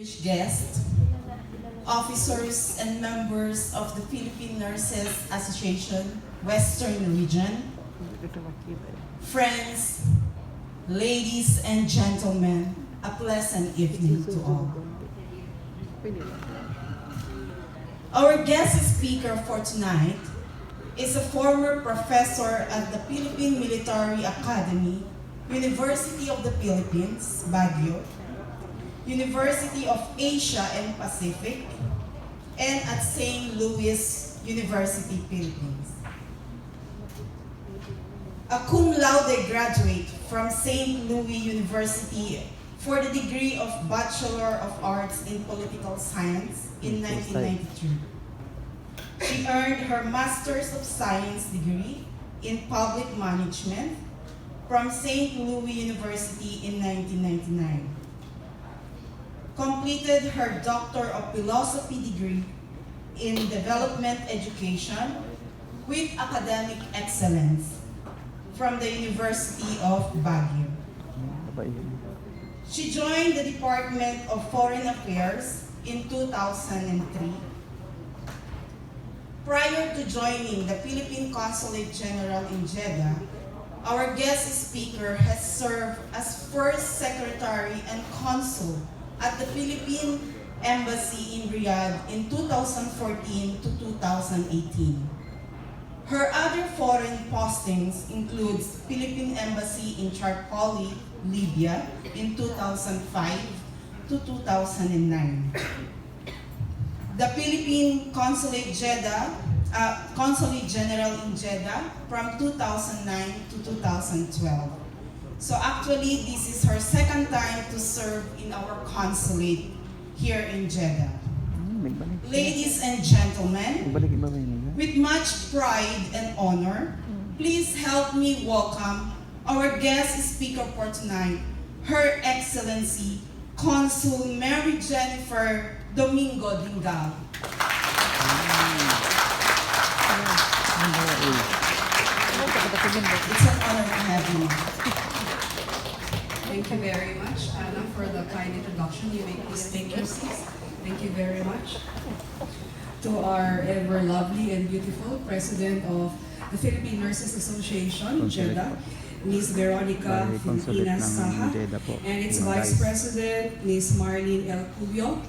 distinguished guests, officers and members of the Philippine Nurses Association, Western Region, friends, ladies and gentlemen, a pleasant evening to all. Our guest speaker for tonight is a former professor at the Philippine Military Academy, University of the Philippines, Baguio, University of Asia and Pacific, and at St. Louis University, Philippines. A cum laude graduate from St. Louis University for the degree of Bachelor of Arts in Political Science in 1993. She earned her Master's of Science degree in Public Management from St. Louis University in 1999. Completed her Doctor of Philosophy degree in Development Education with Academic Excellence from the University of Baguio. She joined the Department of Foreign Affairs in 2003. Prior to joining the Philippine Consulate General in Jeddah, our guest speaker has served as First Secretary and Consul at the Philippine Embassy in Riyadh in 2014 to 2018. Her other foreign postings includes Philippine Embassy in Tripoli, Libya in 2005 to 2009. The Philippine Consulate General in Jeddah from 2009 to 2012. So actually, this is her second time to serve in our consulate here in Jeddah. Ladies and gentlemen, with much pride and honor, please help me welcome our guest speaker for tonight, Her Excellency, Consul Mary Jennifer Domingo Dingal. It's an honor to have you. Thank you very much, Anna, for the kind introduction. You may please take your seats. Thank you very much. To our ever lovely and beautiful President of the Philippine Nurses Association, Jeddah, Ms. Veronica Filipinas Saha, and its Vice President, Ms. Marlene El Cubio.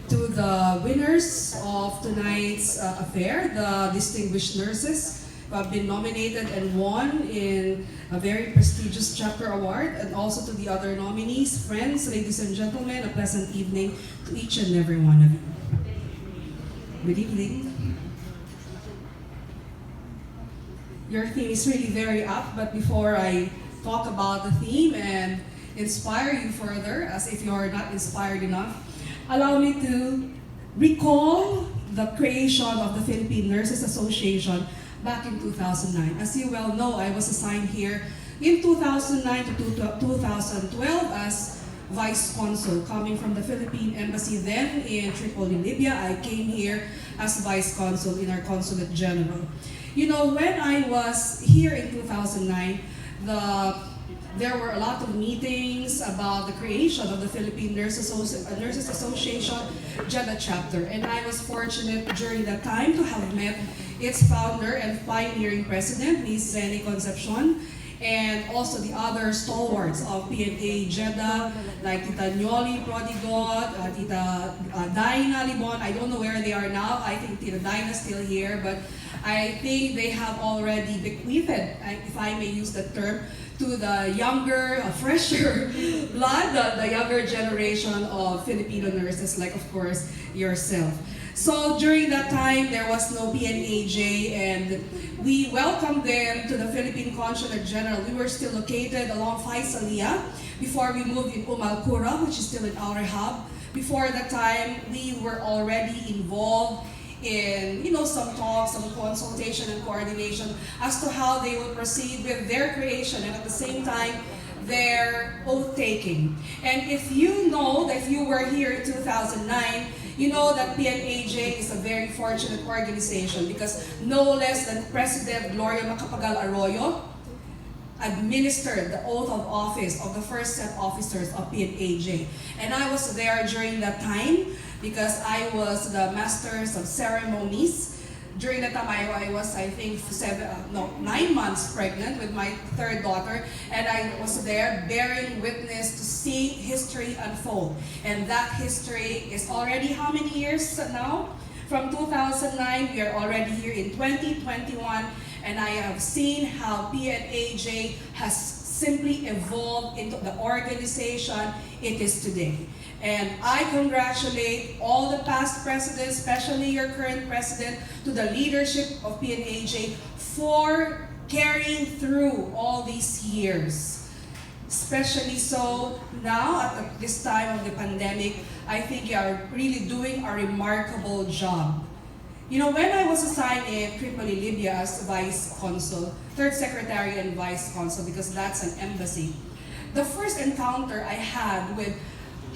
To the winners of tonight's affair, the distinguished nurses who have been nominated and won in a very prestigious chapter award, and also to the other nominees, friends, ladies and gentlemen, a pleasant evening to each and every one of you. Good evening. Your theme is really very up, but before I talk about the theme and inspire you further, as if you're not inspired enough, allow me to recall the creation of the Philippine Nurses Association back in 2009. As you well know, I was assigned here in 2009 to 2012 as Vice Consul, coming from the Philippine Embassy then in Tripoli, Libya. I came here as Vice Consul in our Consulate General. You know, when I was here in 2009, there were a lot of meetings about the creation of the Philippine Nurses Association Jeddah chapter, and I was fortunate during that time to have met its founder and pioneering president, Ms. Zeni Concepcion, and also the other stalwarts of PNAJ Jeddah, like Tita Nyoli Prodigot, Tita Daina Libon. I don't know where they are now. I think Tita Daina is still here, but I think they have already bequeathed, if I may use that term, to the younger, fresher blood, the younger generation of Filipino nurses, like of course yourself. So during that time, there was no PNAJ, and we welcomed them to the Philippine Consulate General. We were still located along Faisalia before we moved in Umalkura, which is still in our hub. Before that time, we were already involved in some talks, some consultation and coordination as to how they would proceed with their creation, and at the same time, their oath-taking. And if you know that if you were here in 2009, you know that PNAJ is a very fortunate organization because no less than President Gloria Macapagal Arroyo administered the oath of office of the first set officers of PNAJ. And I was there during that time because I was the Masters of Ceremonies. During that time, I was, I think, 9 months pregnant with my third daughter, and I was there bearing witness to see history unfold. And that history is already how many years now? From 2009, we are already here in 2021, and I have seen how PNAJ has simply evolved into the organization it is today. And I congratulate all the past presidents, especially your current president, to the leadership of PNAJ for carrying through all these years. Especially so now at this time of the pandemic, I think you are really doing a remarkable job. You know, when I was assigned in Tripoli, Libya as Vice Consul, Third Secretary and Vice Consul, because that's an embassy, the first encounter I had with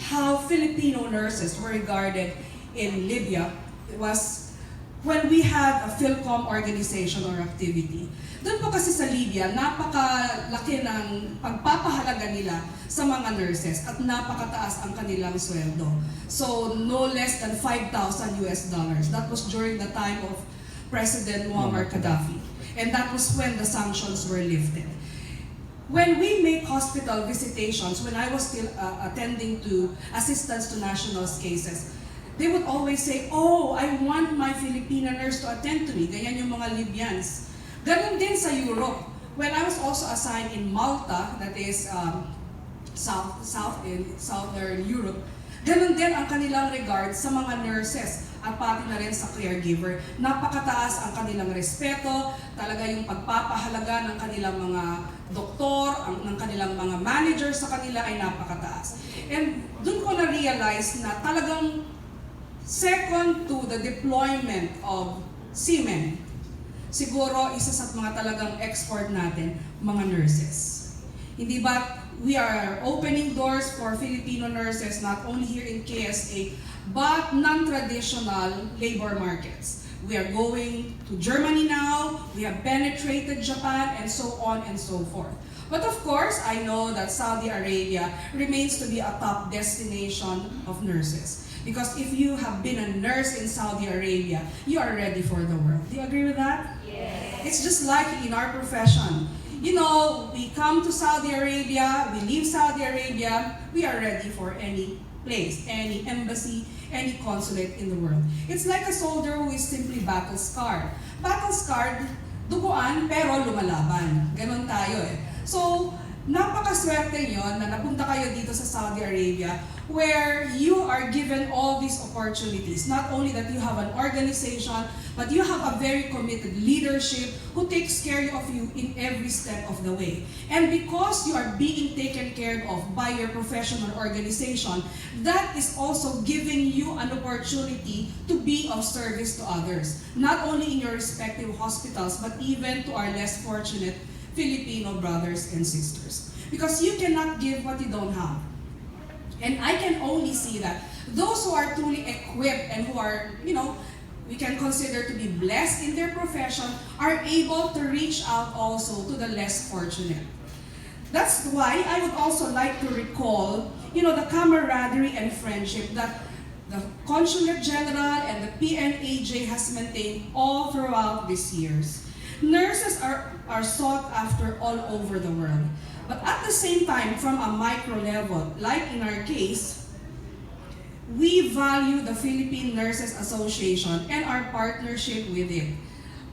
how Filipino nurses were regarded in Libya was when we had a PhilCom organization or activity. Doon po kasi sa Libya, napakalaki ng pagpapahalaga nila sa mga nurses at napakataas ang kanilang sweldo. So no less than $5,000. That was during the time of President Muammar Gaddafi. And that was when the sanctions were lifted. When we make hospital visitations, when I was still attending to assistance to nationals cases, they would always say, "Oh, I want my Filipino nurse to attend to me." Ganyan yung mga Libyans. Ganon din sa Europe. When I was also assigned in Malta, that is southern Europe, ganon din ang kanilang regard sa mga nurses at pati na rin sa caregiver. Napakataas ang kanilang respeto, talaga yung pagpapahalaga ng kanilang mga doktor, ng kanilang mga manager sa kanila ay napakataas. And dun ko na-realize na talagang second to the deployment of seamen, siguro isa sa mga talagang export natin, mga nurses. Hindi ba we are opening doors for Filipino nurses not only here in KSA, but non-traditional labor markets. We are going to Germany now, we have penetrated Japan, and so on and so forth. But of course, I know that Saudi Arabia remains to be a top destination of nurses. Because if you have been a nurse in Saudi Arabia, you are ready for the world. Do you agree with that? Yes. It's just like in our profession. You know, we come to Saudi Arabia, we leave Saudi Arabia, we are ready for any place, any embassy, any consulate in the world. It's like a soldier who is simply battle-scarred. Battle-scarred, duguan, pero lumalaban. Ganon tayo eh. So, napakaswerte nyo na napunta kayo dito sa Saudi Arabia where you are given all these opportunities. Not only that you have an organization, but you have a very committed leadership who takes care of you in every step of the way. And because you are being taken care of by your professional organization, that is also giving you an opportunity to be of service to others. Not only in your respective hospitals, but even to our less fortunate Filipino brothers and sisters. Because you cannot give what you don't have. And I can only see that those who are truly equipped and who are, you know, we can consider to be blessed in their profession are able to reach out also to the less fortunate. That's why I would also like to recall, you know, the camaraderie and friendship that the Consulate General and the PNAJ has maintained all throughout these years. Nurses are sought after all over the world. But at the same time, from a micro level, like in our case, we value the Philippine Nurses Association and our partnership with it.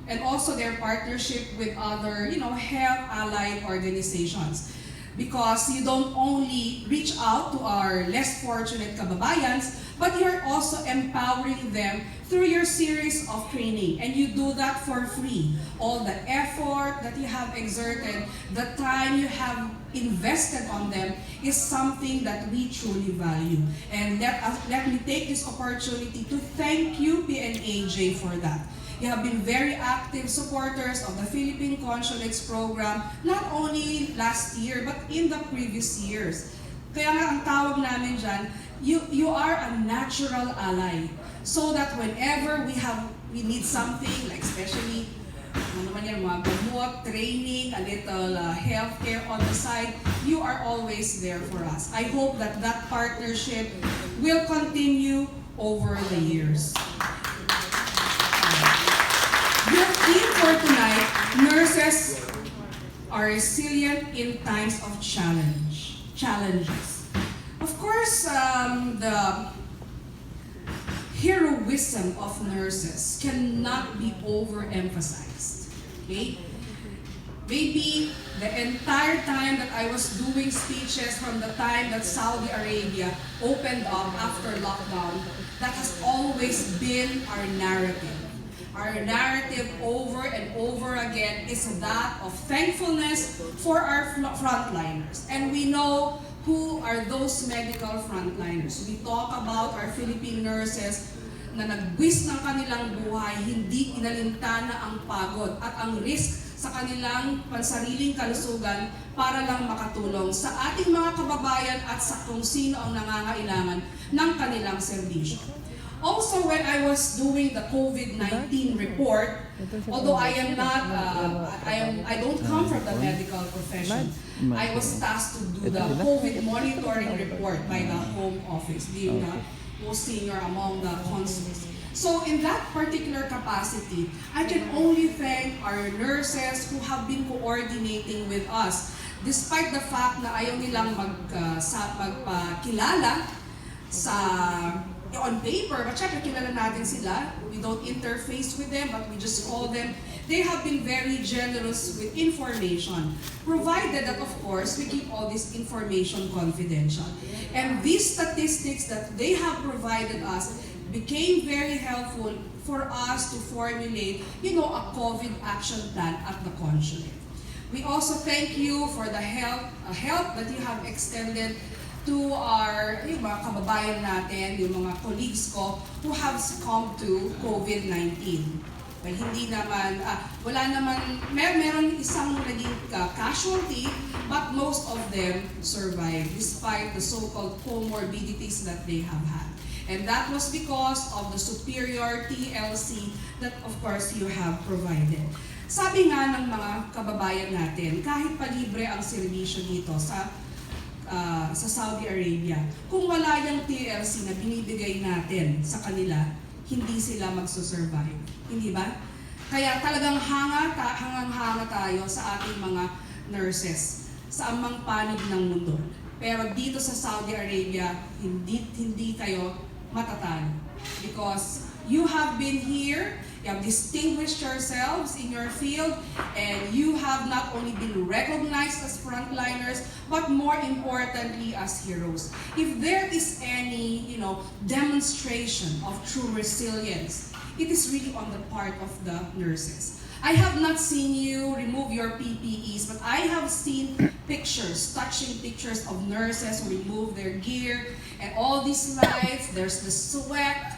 And also their partnership with other, you know, health allied organizations. Because you don't only reach out to our less fortunate kababayans, but you're also empowering them through your series of training. And you do that for free. All the effort that you have exerted, the time you have invested on them is something that we truly value. And let me take this opportunity to thank you, PNAJ, for that. You have been very active supporters of the Philippine Consulates program, not only last year, but in the previous years. Kaya nga ang tawag namin dyan, you are a natural ally. So that whenever we need something, like especially ano naman yan, mga gamot, training, a little healthcare on the side, you are always there for us. I hope that that partnership will continue over the years. Your theme for tonight, nurses are resilient in times of challenges. Of course, the heroism of nurses cannot be overemphasized. Okay? Maybe the entire time that I was doing speeches from the time that Saudi Arabia opened up after lockdown, that has always been our narrative. Our narrative over and over again is that of thankfulness for our frontliners. And we know who are those medical frontliners. We talk about our Philippine nurses na nagbuwis ng kanilang buhay, hindi inalintana ang pagod at ang risk sa kanilang pansariling kalusugan para lang makatulong sa ating mga kababayan at sa kung sino ang nangangailangan ng kanilang serbisyo. Also, when I was doing the COVID-19 report, although I am not, I don't come from the medical profession, I was tasked to do the COVID monitoring report by the Home Office, being the most senior among the consuls. So in that particular capacity, I can only thank our nurses who have been coordinating with us, despite the fact na ayaw nilang magpakilala sa on paper, but syempre kilala natin sila. We don't interface with them, but we just call them. They have been very generous with information, provided that, of course, we keep all this information confidential. And these statistics that they have provided us became very helpful for us to formulate, a COVID action plan at the consulate. We also thank you for the help that you have extended to yung mga kababayan natin, yung mga colleagues ko who have succumbed to COVID-19. Well, hindi naman, meron isang naging casualty, but most of them survived despite the so-called comorbidities that they have had. And that was because of the superior TLC that, of course, you have provided. Sabi nga ng mga kababayan natin, kahit palibre ang serbisyo dito sa Saudi Arabia, kung wala yung TLC na binibigay natin sa kanila, hindi sila magsusurvive. Hindi ba? Kaya talagang hangang-hanga tayo sa ating mga nurses sa amang panig ng mundo. Pero dito sa Saudi Arabia, hindi kayo matatalo. Because you have been here, you have distinguished yourselves in your field, and you have not only been recognized as frontliners, but more importantly as heroes. If there is any, demonstration of true resilience, it is really on the part of the nurses. I have not seen you remove your PPEs, but I have seen pictures, touching pictures of nurses who remove their gear, and all these lights, there's the sweat,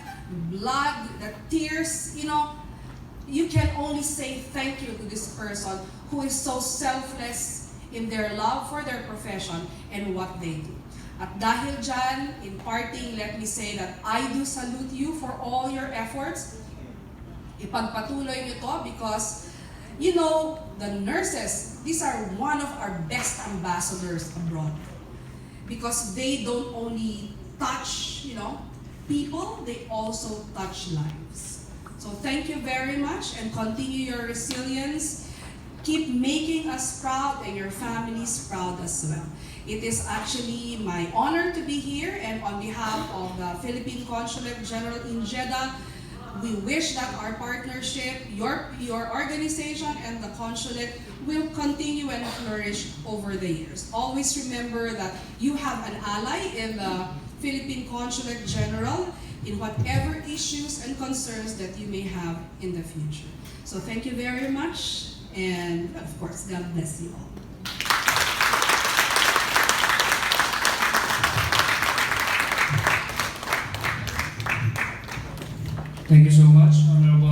blood, the tears, you can only say thank you to this person who is so selfless in their love for their profession and what they do. At dahil dyan, in parting, let me say that I do salute you for all your efforts. Ipagpatuloy nyo to because, the nurses, these are one of our best ambassadors abroad. Because they don't only touch, people, they also touch lives. So thank you very much and continue your resilience. Keep making us proud and your families proud as well. It is actually my honor to be here, and on behalf of the Philippine Consulate General in Jeddah, we wish that our partnership, your organization and the consulate will continue and flourish over the years. Always remember that you have an ally in the Philippine Consulate General in whatever issues and concerns that you may have in the future. So thank you very much, and of course, God bless you all. Thank you so much, Honorable